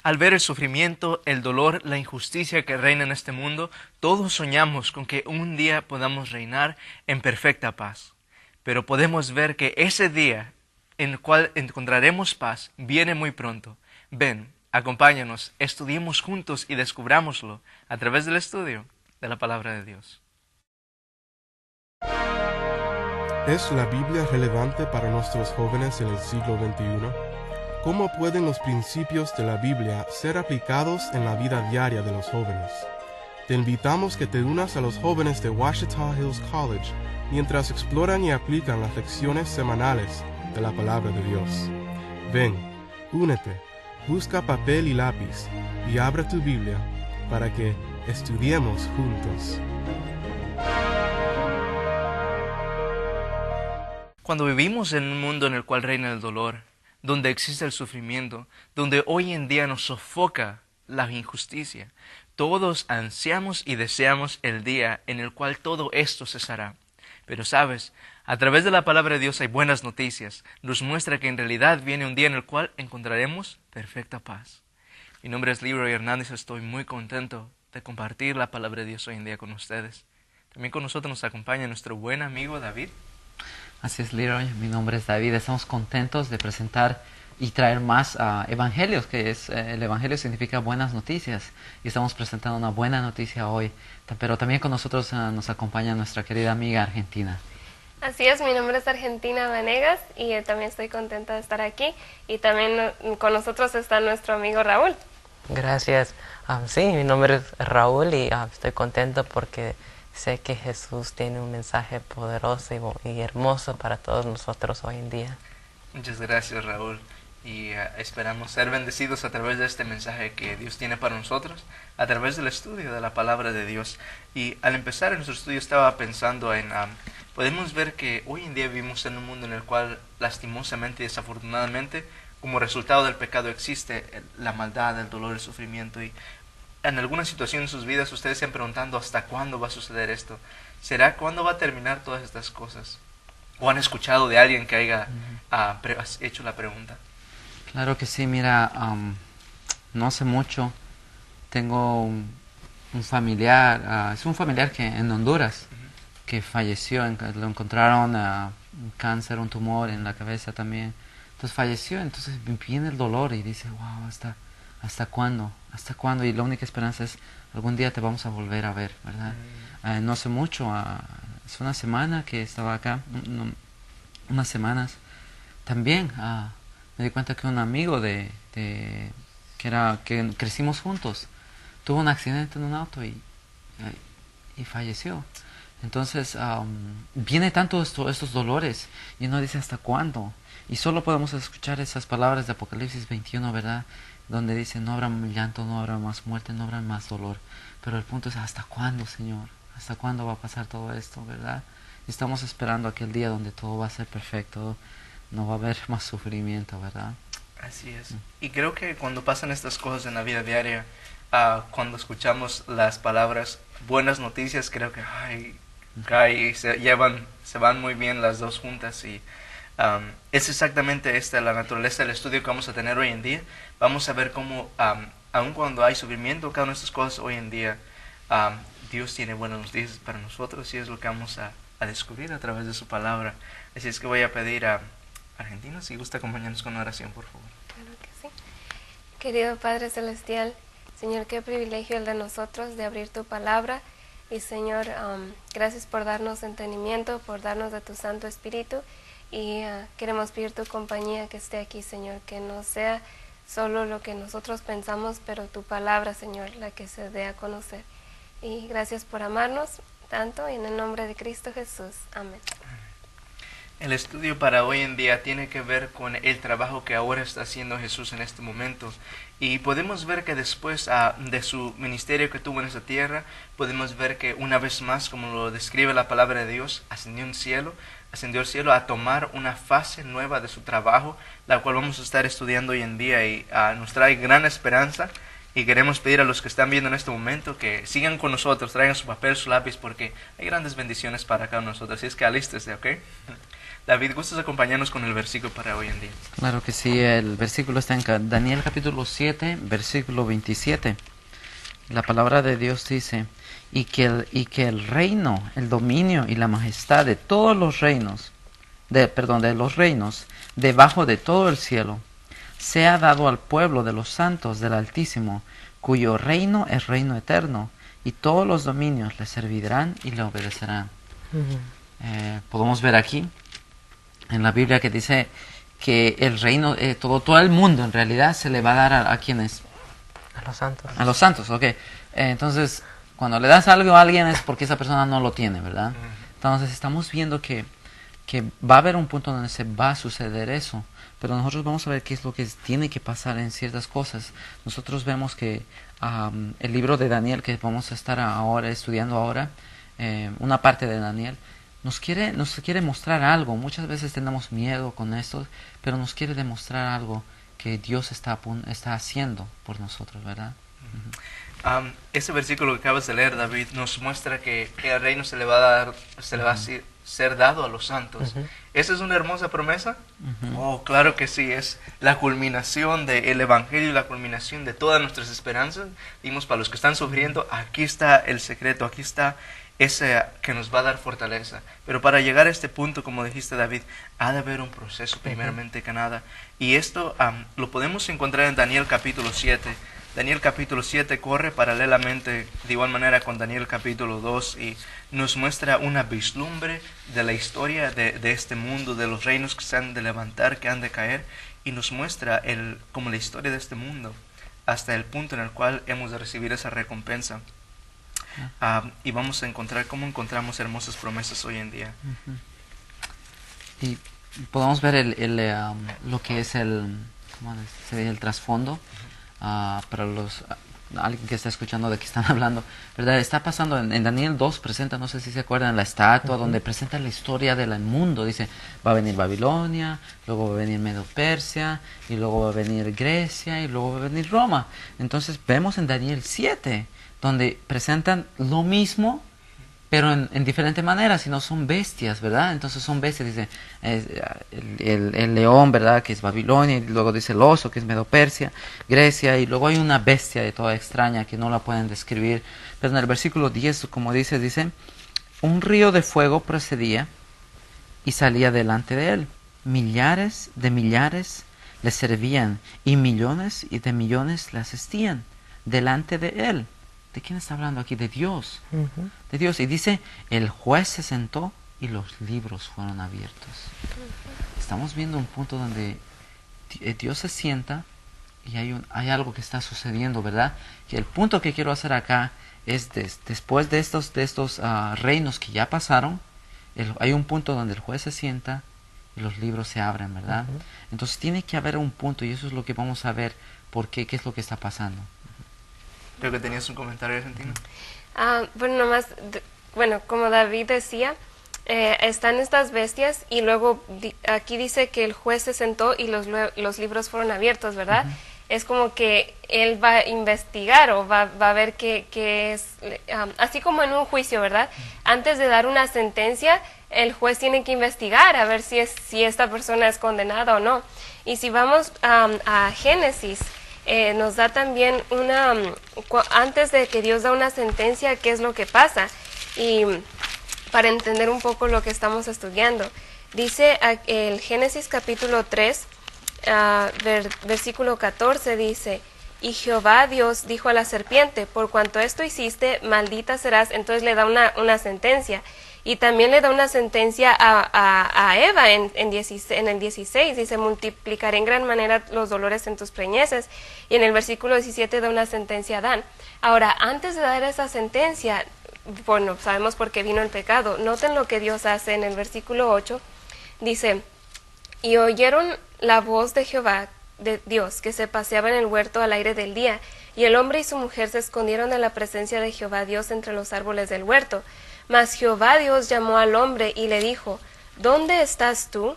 Al ver el sufrimiento, el dolor, la injusticia que reina en este mundo, todos soñamos con que un día podamos reinar en perfecta paz. Pero podemos ver que ese día en el cual encontraremos paz viene muy pronto. Ven, acompáñanos, estudiemos juntos y descubrámoslo a través del estudio de la palabra de Dios. ¿Es la Biblia relevante para nuestros jóvenes en el siglo XXI? ¿Cómo pueden los principios de la Biblia ser aplicados en la vida diaria de los jóvenes? Te invitamos que te unas a los jóvenes de Ouachita Hills College mientras exploran y aplican las lecciones semanales de la palabra de Dios. Ven, únete, busca papel y lápiz y abre tu Biblia para que estudiemos juntos. Cuando vivimos en un mundo en el cual reina el dolor, donde existe el sufrimiento, donde hoy en día nos sofoca la injusticia, todos ansiamos y deseamos el día en el cual todo esto cesará. Pero sabes, a través de la palabra de Dios hay buenas noticias. Nos muestra que en realidad viene un día en el cual encontraremos perfecta paz. Mi nombre es Leroy Hernández, estoy muy contento de compartir la palabra de Dios hoy en día con ustedes. También con nosotros nos acompaña nuestro buen amigo David. Así es, Leroy. Mi nombre es David. Estamos contentos de presentar y traer más evangelios, que es el evangelio significa buenas noticias. Y estamos presentando una buena noticia hoy. Pero también con nosotros nos acompaña nuestra querida amiga Argentina. Así es, mi nombre es Argentina Vanegas y también estoy contenta de estar aquí. Y también con nosotros está nuestro amigo Raúl. Gracias. Sí, mi nombre es Raúl y estoy contento porque sé que Jesús tiene un mensaje poderoso y hermoso para todos nosotros hoy en día. Muchas gracias, Raúl. Y esperamos ser bendecidos a través de este mensaje que Dios tiene para nosotros, a través del estudio de la palabra de Dios. Y al empezar nuestro estudio estaba pensando en, podemos ver que hoy en día vivimos en un mundo en el cual lastimosamente y desafortunadamente, como resultado del pecado existe la maldad, el dolor, el sufrimiento. Y en alguna situación en sus vidas ustedes se han preguntando hasta cuándo va a suceder esto. ¿Será cuándo va a terminar todas estas cosas? ¿O han escuchado de alguien que haya hecho la pregunta? Claro que sí, mira, no hace mucho tengo un familiar, es un familiar que en Honduras, que falleció, lo encontraron un cáncer, un tumor en la cabeza también, entonces falleció, entonces viene el dolor y dice, wow, ¿hasta cuándo? ¿Hasta cuándo? Y la única esperanza es, algún día te vamos a volver a ver, ¿verdad? No hace mucho, es una semana que estaba acá, unas semanas, también me di cuenta que un amigo que crecimos juntos tuvo un accidente en un auto y falleció. Entonces viene tanto estos dolores y uno dice hasta cuándo, y solo podemos escuchar esas palabras de Apocalipsis 21, ¿verdad? Donde dice no habrá llanto, no habrá más muerte, no habrá más dolor. Pero el punto es hasta cuándo, Señor, hasta cuándo va a pasar todo esto, ¿verdad? Y estamos esperando aquel día donde todo va a ser perfecto, no va a haber más sufrimiento, ¿verdad? Así es. Y creo que cuando pasan estas cosas en la vida diaria, cuando escuchamos las palabras buenas noticias, creo que se van muy bien las dos juntas. Y es exactamente esta la naturaleza del estudio que vamos a tener hoy en día. Vamos a ver cómo, aun cuando hay sufrimiento, cada una de estas cosas hoy en día, Dios tiene buenas noticias para nosotros, y es lo que vamos a descubrir a través de su palabra. Así es que voy a pedir a Argentina, si gusta acompañarnos con una oración, por favor. Claro que sí. Querido Padre Celestial, Señor, qué privilegio el de nosotros de abrir tu palabra. Y Señor, gracias por darnos entendimiento, por darnos de tu Santo Espíritu. Y queremos pedir tu compañía que esté aquí, Señor, que no sea solo lo que nosotros pensamos, pero tu palabra, Señor, la que se dé a conocer. Y gracias por amarnos tanto, y en el nombre de Cristo Jesús. Amén. El estudio para hoy en día tiene que ver con el trabajo que ahora está haciendo Jesús en este momento. Y podemos ver que después de su ministerio que tuvo en esta tierra, podemos ver que una vez más, como lo describe la palabra de Dios, ascendió al cielo a tomar una fase nueva de su trabajo, la cual vamos a estar estudiando hoy en día, y nos trae gran esperanza. Y queremos pedir a los que están viendo en este momento que sigan con nosotros, traigan su papel, su lápiz, porque hay grandes bendiciones para cada uno de nosotros. Así es que alístese, ¿ok? David, ¿gustas acompañarnos con el versículo para hoy en día? Claro que sí, el versículo está en Daniel capítulo 7, versículo 27. La palabra de Dios dice, y que el reino, el dominio y la majestad de todos los reinos, de los reinos, debajo de todo el cielo, sea dado al pueblo de los santos del Altísimo, cuyo reino es reino eterno, y todos los dominios le servirán y le obedecerán. Podemos ver aquí en la Biblia que dice que el reino, todo el mundo en realidad se le va a dar a quienes. A los santos. A los santos, ok. Entonces, cuando le das algo a alguien es porque esa persona no lo tiene, ¿verdad? Entonces, estamos viendo que va a haber un punto donde se va a suceder eso. Pero nosotros vamos a ver qué es lo que tiene que pasar en ciertas cosas. Nosotros vemos que el libro de Daniel, que vamos a estar estudiando ahora, una parte de Daniel, nos quiere mostrar algo. Muchas veces tenemos miedo con esto, pero nos quiere demostrar algo que Dios está haciendo por nosotros, ¿verdad? Ese versículo que acabas de leer, David, nos muestra que el reino se le va a ser dado a los santos. ¿Esa es una hermosa promesa? Oh, claro que sí, es la culminación del Evangelio y la culminación de todas nuestras esperanzas. Dimos, para los que están sufriendo, aquí está el secreto, aquí está ese que nos va a dar fortaleza. Pero para llegar a este punto, como dijiste, David, ha de haber un proceso primeramente que nada. Y esto lo podemos encontrar en Daniel capítulo 7. Daniel capítulo 7 corre paralelamente de igual manera con Daniel capítulo 2 y nos muestra una vislumbre de la historia de este mundo, de los reinos que se han de levantar, que han de caer, y nos muestra como la historia de este mundo hasta el punto en el cual hemos de recibir esa recompensa. Y vamos a encontrar cómo encontramos hermosas promesas hoy en día. Y podemos ver lo que es el trasfondo. Para alguien que está escuchando de qué están hablando, ¿verdad? Está pasando en Daniel 2, presenta, no sé si se acuerdan, la estatua donde presenta la historia del mundo. Dice, va a venir Babilonia, luego va a venir Medo-Persia, y luego va a venir Grecia, y luego va a venir Roma. Entonces vemos en Daniel 7, donde presentan lo mismo, pero en diferentes maneras, si no son bestias, ¿verdad? Entonces son bestias, dice el león, ¿verdad? Que es Babilonia, y luego dice el oso, que es Medo-Persia, Grecia, y luego hay una bestia de toda extraña que no la pueden describir. Pero en el versículo 10, como dice, un río de fuego procedía y salía delante de él. Millares de millares le servían, y millones de millones le asistían delante de él. ¿De quién está hablando aquí? De Dios. De Dios. Y dice, el juez se sentó y los libros fueron abiertos. Estamos viendo un punto donde Dios se sienta y hay algo que está sucediendo, ¿verdad? Que el punto que quiero hacer acá es después de estos reinos que ya pasaron, hay un punto donde el juez se sienta y los libros se abren, ¿verdad? Entonces tiene que haber un punto, y eso es lo que vamos a ver, qué es lo que está pasando. Creo que tenías un comentario, Argentina. Bueno, como David decía, están estas bestias y luego aquí dice que el juez se sentó y los libros fueron abiertos, ¿verdad? Es como que él va a investigar o va a ver qué es, así como en un juicio, ¿verdad? Antes de dar una sentencia, el juez tiene que investigar a ver si esta persona es condenada o no. Y si vamos a Génesis, nos da también antes de que Dios da una sentencia, qué es lo que pasa, y para entender un poco lo que estamos estudiando, dice el Génesis capítulo 3, versículo 14, dice, y Jehová Dios dijo a la serpiente, por cuanto esto hiciste, maldita serás. Entonces le da una sentencia. Y también le da una sentencia a Eva en el 16, dice, multiplicaré en gran manera los dolores en tus preñeces. Y en el versículo 17 da una sentencia a Adán. Ahora, antes de dar esa sentencia, bueno, sabemos por qué vino el pecado. Noten lo que Dios hace en el versículo 8. Dice, y oyeron la voz de Jehová, de Dios, que se paseaba en el huerto al aire del día. Y el hombre y su mujer se escondieron de la presencia de Jehová Dios entre los árboles del huerto. Mas Jehová Dios llamó al hombre y le dijo, ¿dónde estás tú?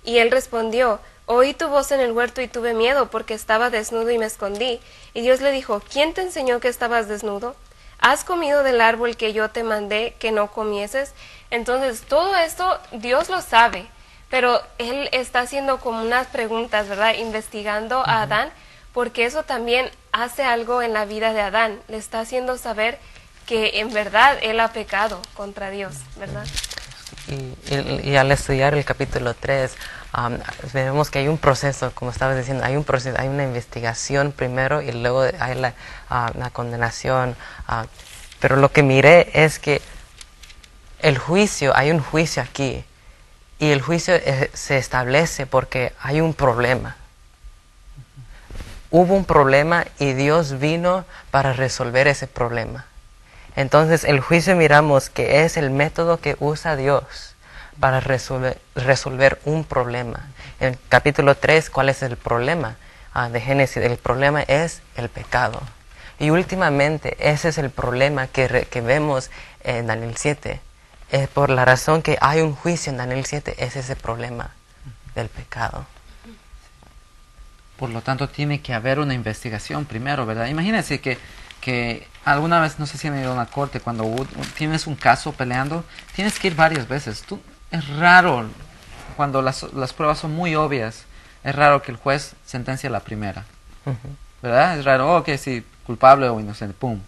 Y él respondió, oí tu voz en el huerto y tuve miedo porque estaba desnudo y me escondí. Y Dios le dijo, ¿quién te enseñó que estabas desnudo? ¿Has comido del árbol que yo te mandé que no comieses? Entonces todo esto Dios lo sabe, pero él está haciendo como unas preguntas, ¿verdad? Investigando a Adán, porque eso también hace algo en la vida de Adán. Le está haciendo saber que en verdad él ha pecado contra Dios, ¿verdad? Y al estudiar el capítulo 3, vemos que hay un proceso, como estabas diciendo, hay un proceso, hay una investigación primero y luego hay la condenación. Pero lo que miré es que hay un juicio aquí, y el juicio se establece porque hay un problema. Hubo un problema y Dios vino para resolver ese problema. Entonces el juicio miramos que es el método que usa Dios para resolver un problema. En el capítulo 3, ¿cuál es el problema de Génesis? El problema es el pecado. Y últimamente ese es el problema que vemos en Daniel 7. Por la razón que hay un juicio en Daniel 7, es ese problema del pecado. Por lo tanto, tiene que haber una investigación primero, ¿verdad? Imagínense que alguna vez, no sé si han ido a una corte, cuando tienes un caso peleando, tienes que ir varias veces. Es raro, cuando las pruebas son muy obvias, es raro que el juez sentencie la primera, ¿verdad? Es raro, ok, sí, culpable o inocente, pum.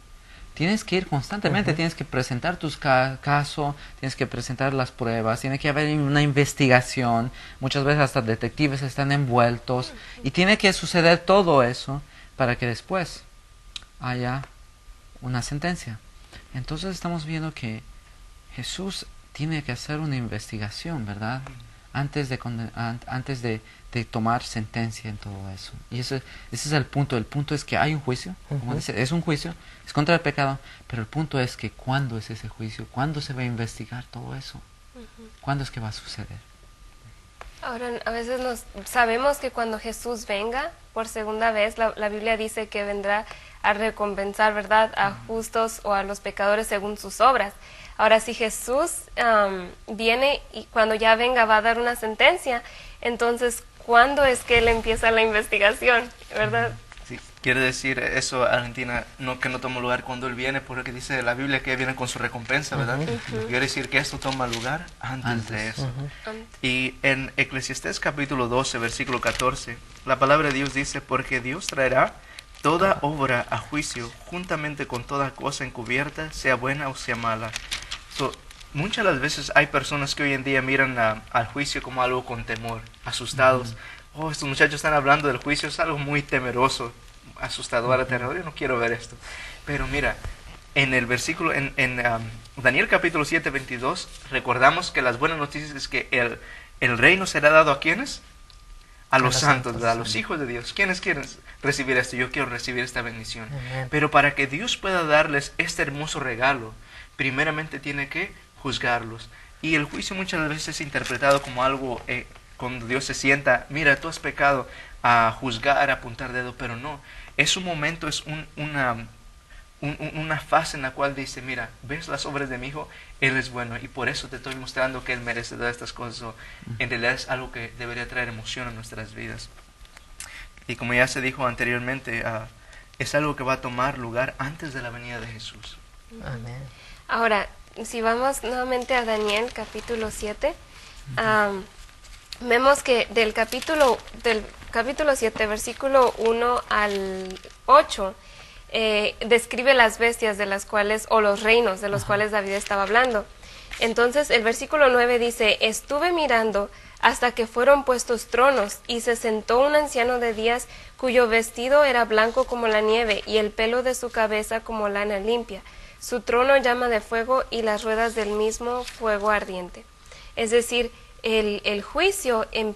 Tienes que ir constantemente, tienes que presentar tus casos, tienes que presentar las pruebas, tiene que haber una investigación, muchas veces hasta detectives están envueltos, y tiene que suceder todo eso para que después haya una sentencia. Entonces estamos viendo que Jesús tiene que hacer una investigación, ¿verdad? Antes de tomar sentencia en todo eso. Y ese es el punto. El punto es que hay un juicio, como dice, es un juicio, es contra el pecado, pero el punto es que ¿cuándo es ese juicio? ¿Cuándo se va a investigar todo eso? ¿Cuándo es que va a suceder? Ahora, a veces sabemos que cuando Jesús venga por segunda vez, la Biblia dice que vendrá a recompensar, ¿verdad?, a justos o a los pecadores según sus obras. Ahora, si Jesús viene y cuando ya venga va a dar una sentencia, entonces, ¿cuándo es que él empieza la investigación, verdad? Sí, quiere decir eso, Argentina, que no toma lugar cuando él viene, porque dice la Biblia que viene con su recompensa, ¿verdad? Quiere decir que esto toma lugar antes de eso. Y en Eclesiastés capítulo 12, versículo 14, la palabra de Dios dice, porque Dios traerá toda obra a juicio, juntamente con toda cosa encubierta, sea buena o sea mala. Muchas de las veces hay personas que hoy en día miran al juicio como algo con temor, asustados. Oh, estos muchachos están hablando del juicio, es algo muy temeroso, asustador, aterrador, yo no quiero ver esto. Pero mira, en el versículo, en Daniel capítulo 7, 22, recordamos que las buenas noticias es que el reino será dado ¿a quiénes? A los santos, a los hijos de Dios. ¿Quiénes quieren recibir esto? Yo quiero recibir esta bendición. Pero para que Dios pueda darles este hermoso regalo, primeramente tiene que juzgarlos. Y el juicio muchas veces es interpretado como algo, cuando Dios se sienta, mira, tú has pecado, a juzgar, a apuntar dedo, pero no. Es un momento, es una fase en la cual dice, mira, ves las obras de mi hijo, él es bueno, y por eso te estoy mostrando que él merece todas estas cosas. En realidad es algo que debería traer emoción a nuestras vidas. Y como ya se dijo anteriormente, es algo que va a tomar lugar antes de la venida de Jesús. Amén. Ahora, si vamos nuevamente a Daniel capítulo 7, vemos que del capítulo 7, versículo 1 al 8, describe las bestias de las cuales, o los reinos de los cuales David estaba hablando. Entonces el versículo 9 dice, estuve mirando hasta que fueron puestos tronos, y se sentó un anciano de días, cuyo vestido era blanco como la nieve, y el pelo de su cabeza como lana limpia. Su trono llama de fuego, y las ruedas del mismo fuego ardiente. Es decir, el juicio el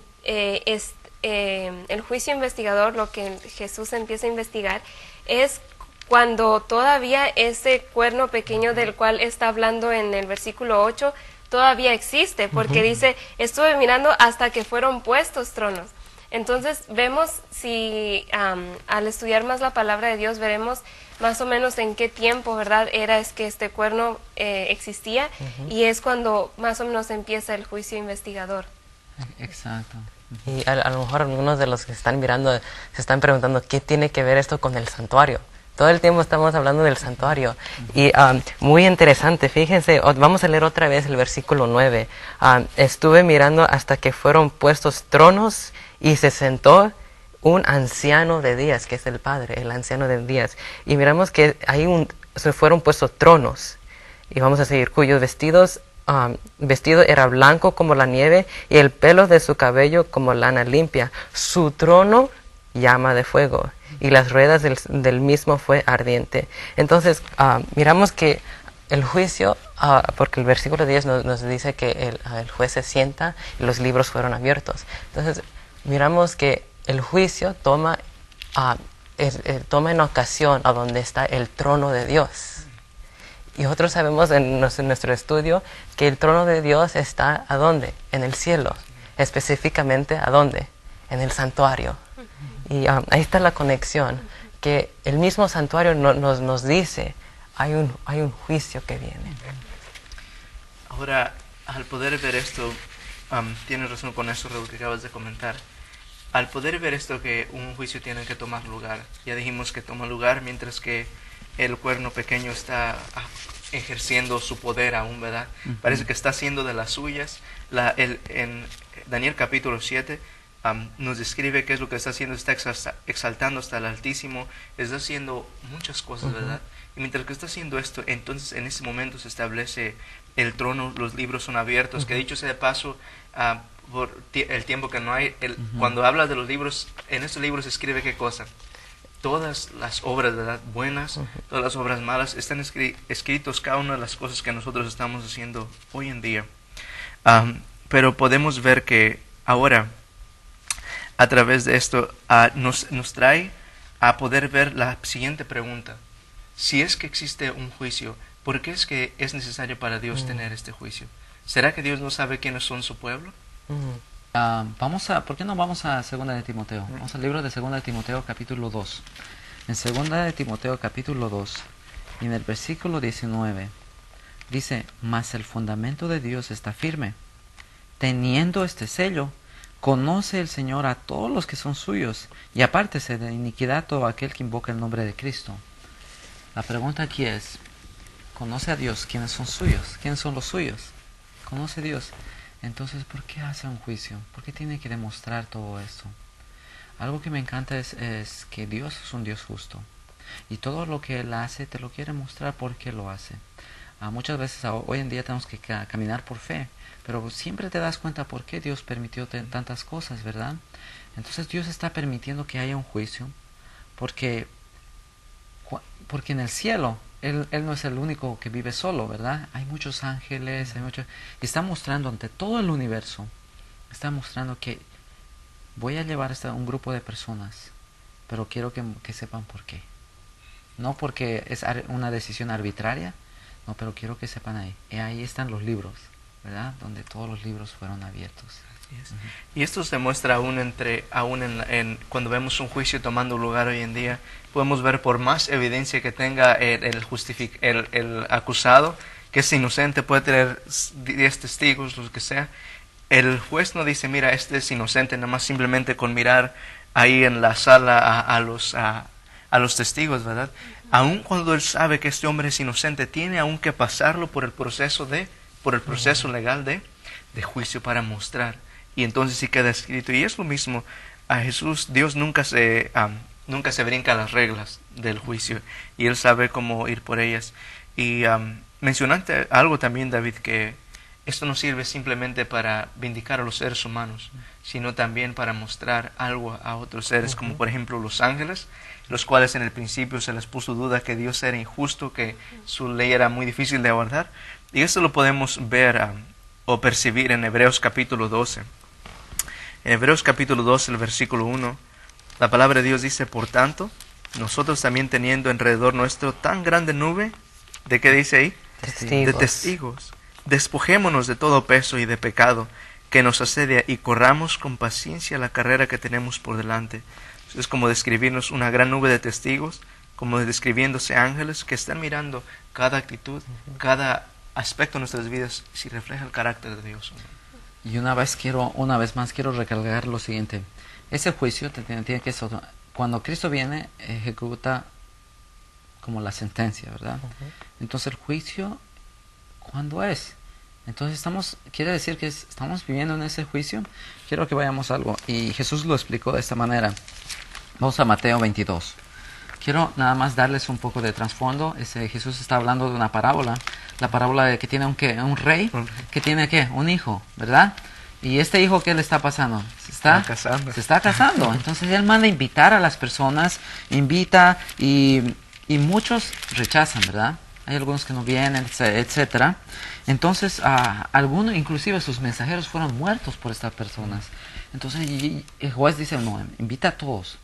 juicio investigador, lo que Jesús empieza a investigar, es cuando todavía ese cuerno pequeño del cual está hablando en el versículo 8 todavía existe, porque dice, estuve mirando hasta que fueron puestos tronos. Entonces vemos, si al estudiar más la palabra de Dios, veremos más o menos en qué tiempo, ¿verdad?, es que este cuerno existía, y es cuando más o menos empieza el juicio investigador. Exacto. Y a lo mejor algunos de los que están mirando se están preguntando, ¿qué tiene que ver esto con el santuario? Todo el tiempo estamos hablando del santuario. Y muy interesante, fíjense, vamos a leer otra vez el versículo 9. Estuve mirando hasta que fueron puestos tronos y se sentó un anciano de días, que es el Padre, el anciano de días. Y miramos que se fueron puestos tronos. Y vamos a seguir, cuyos vestido era blanco como la nieve y el pelo de su cabello como lana limpia. Su trono llama de fuego y las ruedas del mismo fue ardiente. Entonces miramos que el juicio, porque el versículo 10 nos dice que el juez se sienta y los libros fueron abiertos. Entonces miramos que el juicio toma en ocasión a donde está el trono de Dios. Y nosotros sabemos en nuestro estudio que el trono de Dios está ¿a dónde? En el cielo. Específicamente ¿a dónde? En el santuario. Y ahí está la conexión, que el mismo santuario nos dice, hay un juicio que viene. Ahora, al poder ver esto, tienes razón con eso, Raúl, que acabas de comentar. Al poder ver esto, que un juicio tiene que tomar lugar, ya dijimos que toma lugar mientras que el cuerno pequeño está ejerciendo su poder aún, ¿verdad? Parece que está haciendo de las suyas. En Daniel capítulo 7, nos describe qué es lo que está haciendo. Está exaltando hasta el Altísimo, está haciendo muchas cosas, ¿verdad? Y mientras que está haciendo esto, entonces en ese momento se establece el trono, los libros son abiertos, que dicho sea de paso, por el tiempo que no hay, cuando habla de los libros, en estos libros se escribe qué cosa. Todas las obras, ¿verdad?, buenas, todas las obras malas, están escritos cada una de las cosas que nosotros estamos haciendo hoy en día. Pero podemos ver que ahora, a través de esto, nos trae a poder ver la siguiente pregunta. Si es que existe un juicio, ¿por qué es que es necesario para Dios tener este juicio? ¿Será que Dios no sabe quiénes son su pueblo? ¿Por qué no vamos a 2 de Timoteo? Vamos al libro de 2 de Timoteo capítulo 2. En 2 de Timoteo capítulo 2, y en el versículo 19, dice, mas el fundamento de Dios está firme. Teniendo este sello, conoce el Señor a todos los que son suyos, y apártese de iniquidad todo aquel que invoca el nombre de Cristo. La pregunta aquí es, ¿conoce a Dios quiénes son suyos? ¿Quiénes son los suyos? ¿Conoce a Dios? Entonces, ¿por qué hace un juicio? ¿Por qué tiene que demostrar todo esto? Algo que me encanta es que Dios es un Dios justo. Y todo lo que Él hace, te lo quiere mostrar por qué lo hace. Muchas veces hoy en día tenemos que caminar por fe, pero siempre te das cuenta por qué Dios permitió tantas cosas, ¿verdad? Entonces Dios está permitiendo que haya un juicio, porque en el cielo Él no es el único que vive solo, ¿verdad? Hay muchos ángeles, y está mostrando ante todo el universo, está mostrando que voy a llevar a un grupo de personas, pero quiero que sepan por qué. No porque es una decisión arbitraria, no, pero quiero que sepan ahí. Y ahí están los libros, ¿verdad? Donde todos los libros fueron abiertos. Y esto se muestra cuando vemos un juicio tomando lugar hoy en día. Podemos ver, por más evidencia que tenga el acusado, que es inocente, puede tener 10 testigos, lo que sea. El juez no dice, mira, este es inocente, nada más simplemente con mirar ahí en la sala a los testigos, ¿verdad? Aun cuando él sabe que este hombre es inocente, tiene aún que pasarlo por el proceso legal de juicio para mostrar. Y entonces sí queda escrito. Y es lo mismo a Jesús. Dios nunca se brinca las reglas del juicio, y Él sabe cómo ir por ellas. Y mencionaste algo también, David, que esto no sirve simplemente para vindicar a los seres humanos, sino también para mostrar algo a otros seres, como por ejemplo los ángeles, los cuales en el principio se les puso duda que Dios era injusto, que su ley era muy difícil de guardar. Y esto lo podemos ver o percibir en Hebreos capítulo 12. En Hebreos capítulo 12, el versículo 1, la palabra de Dios dice, por tanto, nosotros también teniendo alrededor nuestro tan grande nube, ¿de qué dice ahí? Testigos. De testigos. Despojémonos de todo peso y de pecado que nos asedia y corramos con paciencia la carrera que tenemos por delante. Es como describirnos una gran nube de testigos, como describiéndose ángeles que están mirando cada actitud, cada aspecto de nuestras vidas, si refleja el carácter de Dios. Y una vez más quiero recalcar lo siguiente. Ese juicio tiene que ser, cuando Cristo viene, ejecuta como la sentencia, ¿verdad? Entonces el juicio, ¿cuándo es? Entonces quiere decir que estamos viviendo en ese juicio. Quiero que vayamos a algo, y Jesús lo explicó de esta manera. Vamos a Mateo 22. Quiero nada más darles un poco de trasfondo. Jesús está hablando de una parábola, la parábola de que tiene un rey que tiene un hijo, ¿verdad? Y este hijo, ¿qué le está pasando? Se está casando. Entonces él manda invitar a las personas, invita, y muchos rechazan, ¿verdad? Hay algunos que no vienen, etcétera. Entonces, algunos, inclusive sus mensajeros, fueron muertos por estas personas. Entonces el juez dice, no, invita a todos.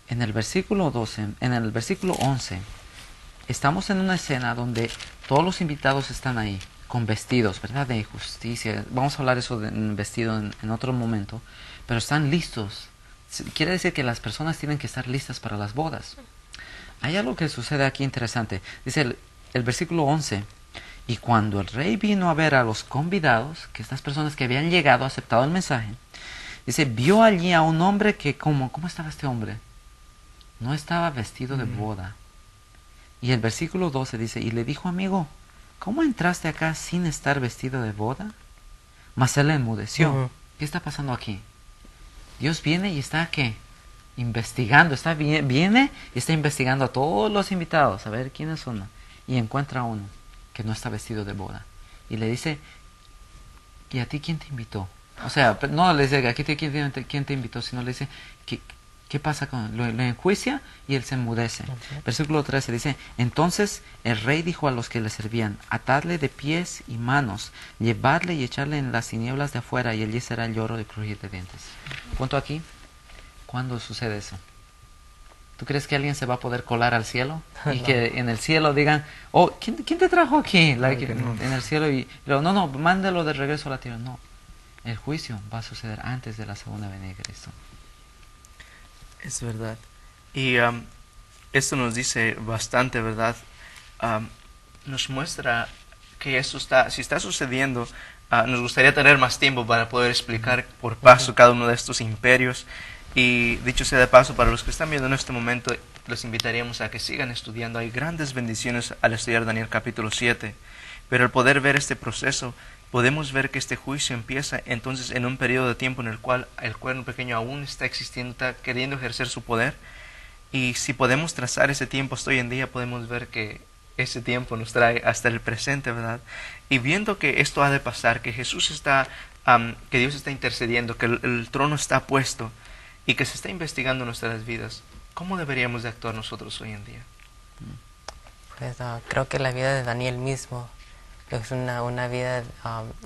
En el versículo 11, estamos en una escena donde todos los invitados están ahí, con vestidos, ¿verdad? De justicia. Vamos a hablar eso de vestido en otro momento. Pero están listos. Quiere decir que las personas tienen que estar listas para las bodas. Hay algo que sucede aquí interesante. Dice el versículo 11. Y cuando el rey vino a ver a los convidados, que estas personas que habían llegado, aceptado el mensaje, dice, vio allí a un hombre que, ¿cómo estaba este hombre? No estaba vestido de boda. Y el versículo 12 dice, y le dijo, amigo, ¿cómo entraste acá sin estar vestido de boda? Mas él enmudeció. ¿Qué está pasando aquí? Dios viene y está, ¿qué? Investigando. Viene y está investigando a todos los invitados, a ver quiénes son. Y encuentra a uno que no está vestido de boda. Y le dice, ¿y a ti quién te invitó? O sea, no le dice, aquí quién te invitó, sino le dice, ¿qué pasa con lo enjuicia? Y él se enmudece. Versículo 13 dice, entonces el rey dijo a los que le servían, atadle de pies y manos, llevadle y echarle en las tinieblas de afuera, y allí será el lloro y crujir de dientes. Punto aquí. ¿Cuándo sucede eso? ¿Tú crees que alguien se va a poder colar al cielo? Y que en el cielo digan, oh, ¿quién te trajo aquí? En el cielo, pero no, mándalo de regreso a la tierra. No, el juicio va a suceder antes de la segunda venida de Cristo. Es verdad. Y esto nos dice bastante, ¿verdad? Nos muestra que esto si está sucediendo, nos gustaría tener más tiempo para poder explicar por paso cada uno de estos imperios. Y dicho sea de paso, para los que están viendo en este momento, les invitaríamos a que sigan estudiando. Hay grandes bendiciones al estudiar Daniel capítulo 7. Pero al poder ver este proceso, podemos ver que este juicio empieza entonces en un periodo de tiempo en el cual el cuerno pequeño aún está existiendo, está queriendo ejercer su poder. Y si podemos trazar ese tiempo hasta hoy en día, podemos ver que ese tiempo nos trae hasta el presente, ¿verdad? Y viendo que esto ha de pasar, que Jesús está, que Dios está intercediendo, que el trono está puesto y que se está investigando nuestras vidas, ¿cómo deberíamos de actuar nosotros hoy en día? Pues creo que la vida de Daniel mismo es una vida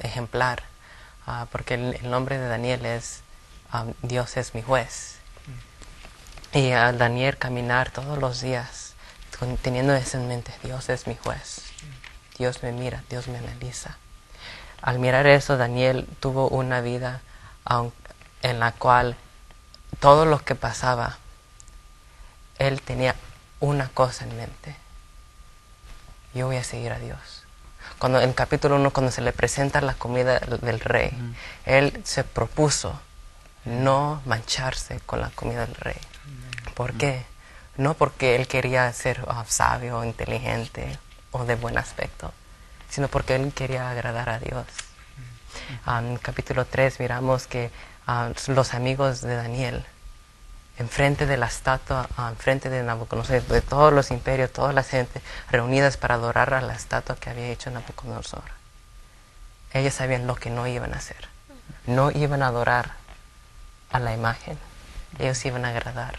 ejemplar, porque el nombre de Daniel es Dios es mi juez. Y al Daniel caminar todos los días teniendo eso en mente, Dios es mi juez, Dios me mira, Dios me analiza. Al mirar eso, Daniel tuvo una vida en la cual todo lo que pasaba, él tenía una cosa en mente: yo voy a seguir a Dios. Cuando en capítulo 1, cuando se le presenta la comida del rey, él se propuso no mancharse con la comida del rey. ¿Por qué? No porque él quería ser sabio, inteligente o de buen aspecto, sino porque él quería agradar a Dios. En capítulo 3 miramos que los amigos de Daniel, enfrente de la estatua, enfrente de Nabucodonosor, de todos los imperios, toda la gente reunidas para adorar a la estatua que había hecho Nabucodonosor, ellos sabían lo que no iban a hacer. No iban a adorar a la imagen, ellos iban a agradar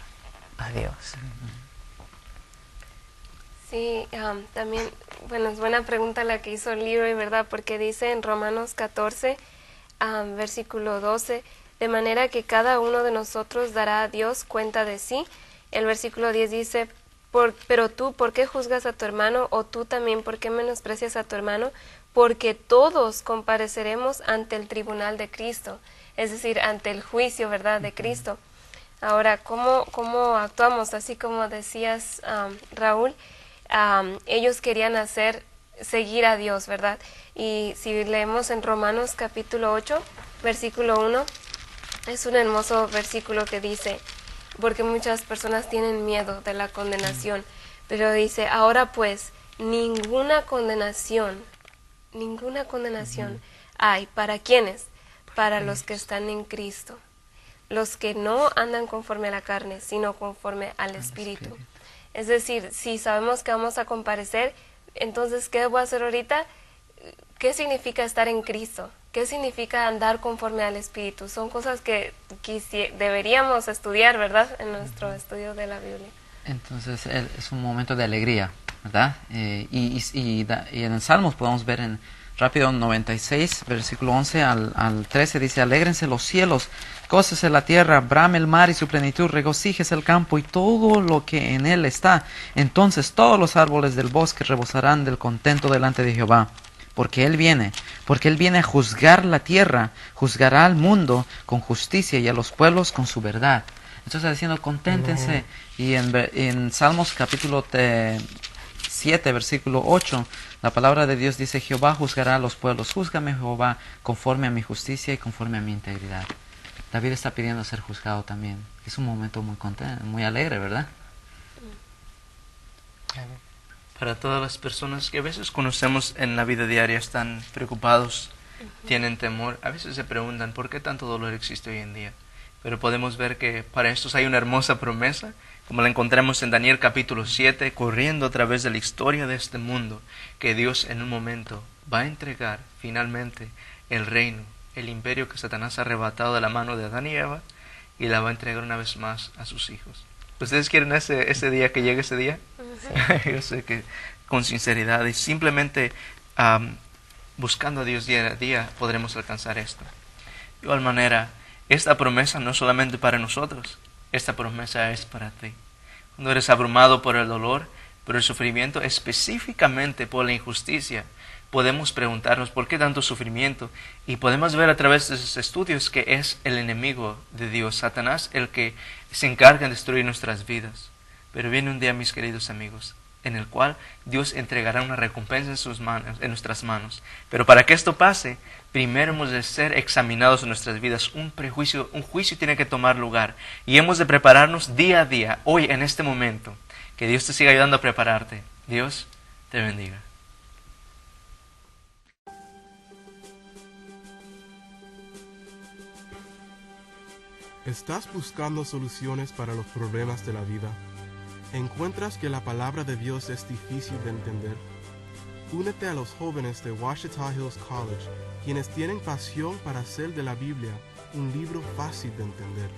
a Dios. Sí, también, bueno, es buena pregunta la que hizo Leroy, ¿verdad? Porque dice en Romanos 14, versículo 12, de manera que cada uno de nosotros dará a Dios cuenta de sí. El versículo 10 dice, pero tú, ¿por qué juzgas a tu hermano? O tú también, ¿por qué menosprecias a tu hermano? Porque todos compareceremos ante el tribunal de Cristo, es decir, ante el juicio, ¿verdad?, de Cristo. Ahora, ¿cómo actuamos? Así como decías, Raúl, ellos querían seguir a Dios, ¿verdad? Y si leemos en Romanos capítulo 8, versículo 1, es un hermoso versículo que dice, porque muchas personas tienen miedo de la condenación, Pero dice, ahora pues, ninguna condenación hay. ¿Para quiénes? Para los que están en Cristo. Los que no andan conforme a la carne, sino conforme al Espíritu. Es decir, si sabemos que vamos a comparecer, entonces, ¿qué debo hacer ahorita? ¿Qué significa estar en Cristo? ¿Qué significa andar conforme al Espíritu? Son cosas que deberíamos estudiar, ¿verdad? En nuestro estudio de la Biblia. Entonces es un momento de alegría, ¿verdad? Y en el Salmos podemos ver en rápido 96, versículo 11 al 13, dice, alégrense los cielos, gócese la tierra, brame el mar y su plenitud, regocíjese el campo y todo lo que en él está. Entonces todos los árboles del bosque rebosarán del contento delante de Jehová. Porque Él viene a juzgar la tierra, juzgará al mundo con justicia y a los pueblos con su verdad. Entonces está diciendo, conténtense. Y en Salmos capítulo 7, versículo 8, la palabra de Dios dice, Jehová juzgará a los pueblos, júzgame Jehová conforme a mi justicia y conforme a mi integridad. David está pidiendo ser juzgado también. Es un momento muy contento, muy alegre, ¿verdad? Para todas las personas que a veces conocemos en la vida diaria están preocupados, tienen temor, a veces se preguntan por qué tanto dolor existe hoy en día. Pero podemos ver que para estos hay una hermosa promesa, como la encontramos en Daniel capítulo 7, corriendo a través de la historia de este mundo, que Dios en un momento va a entregar finalmente el reino, el imperio que Satanás ha arrebatado de la mano de Adán y Eva, y la va a entregar una vez más a sus hijos. ¿Ustedes quieren ese día, que llegue ese día? Sí. Yo sé que con sinceridad y simplemente buscando a Dios día a día podremos alcanzar esto. De igual manera, esta promesa no es solamente para nosotros, esta promesa es para ti. Cuando eres abrumado por el dolor, por el sufrimiento, específicamente por la injusticia, podemos preguntarnos por qué tanto sufrimiento, y podemos ver a través de esos estudios que es el enemigo de Dios, Satanás, el que se encarga de destruir nuestras vidas. Pero viene un día, mis queridos amigos, en el cual Dios entregará una recompensa en nuestras manos. Pero para que esto pase, primero hemos de ser examinados en nuestras vidas. Un juicio tiene que tomar lugar, y hemos de prepararnos día a día, hoy en este momento. Que Dios te siga ayudando a prepararte. Dios te bendiga. ¿Estás buscando soluciones para los problemas de la vida? ¿Encuentras que la palabra de Dios es difícil de entender? Únete a los jóvenes de Ouachita Hills College, quienes tienen pasión para hacer de la Biblia un libro fácil de entender.